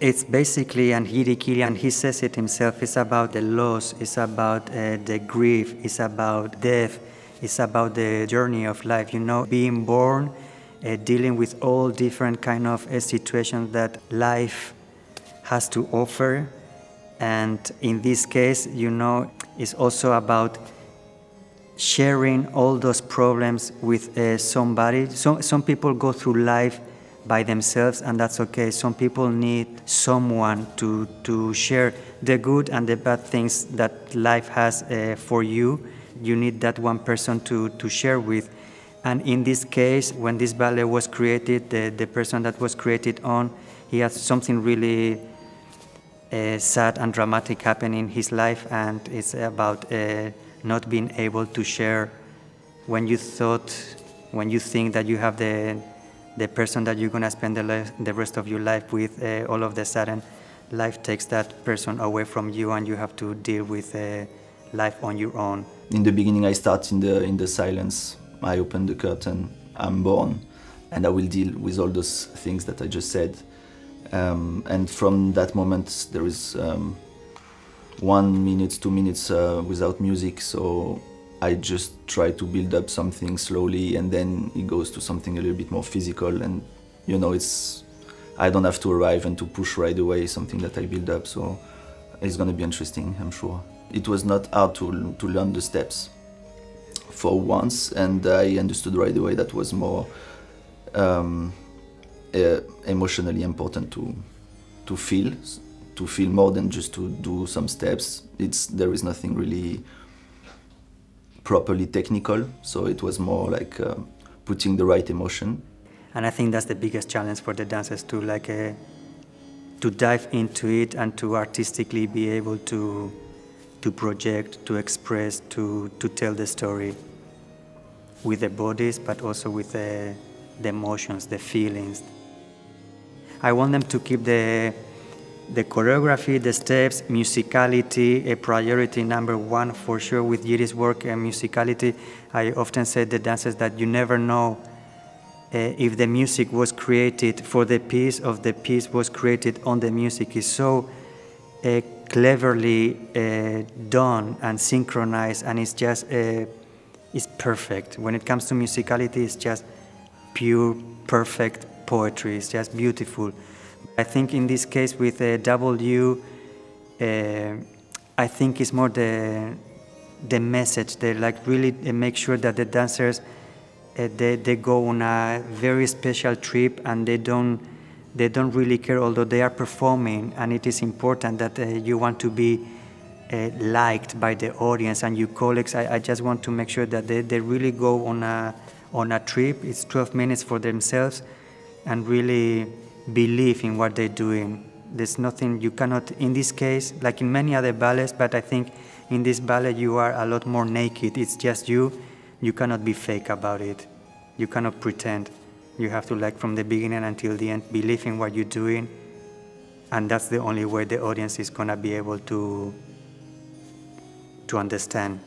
It's basically, and Jiří Kylián, he says it himself, it's about the loss, it's about the grief, it's about death, it's about the journey of life, you know, being born, dealing with all different kind of situations that life has to offer. And in this case, you know, it's also about sharing all those problems with somebody. Some people go through life by themselves, and that's okay. Some people need someone to share the good and the bad things that life has for you. You need that one person to share with. And in this case, when this ballet was created, the person that was created on, he had something really sad and dramatic happen in his life, and it's about not being able to share when you think that you have the person that you're going to spend the rest of your life with. All of a sudden, life takes that person away from you, and you have to deal with life on your own. In the beginning, I start in the silence. I open the curtain, I'm born, and I will deal with all those things that I just said. And from that moment, there is 1 minute, 2 minutes without music, so I just try to build up something slowly, and then it goes to something a little bit more physical, and you know, I don't have to arrive and to push right away something that I build up, so it's going to be interesting, I'm sure. It was not hard to learn the steps for once, and I understood right away that was more emotionally important to feel more than just to do some steps. There is nothing really properly technical, so it was more like putting the right emotion. And I think that's the biggest challenge for the dancers to dive into it and to artistically be able to project, to express, to tell the story with the bodies, but also with the emotions, the feelings. I want them to keep the choreography, the steps, musicality, a priority number one for sure with Jiří's work and musicality. I often say to the dancers that you never know if the music was created for the piece or the piece was created on the music. It's so cleverly done and synchronized, and it's just it's perfect. When it comes to musicality, it's just pure, perfect poetry. It's just beautiful. I think in this case with W, I think it's more the message. They like really make sure that the dancers they go on a very special trip, and they don't really care, although they are performing, and it is important that you want to be liked by the audience and your colleagues. I just want to make sure that they really go on a trip. It's 12 minutes for themselves, and really believe in what they're doing. There's nothing you cannot, in this case, like in many other ballets, but I think in this ballet you are a lot more naked. It's just you. You cannot be fake about it. You cannot pretend. You have to, like from the beginning until the end, believe in what you're doing, and that's the only way the audience is gonna be able to understand.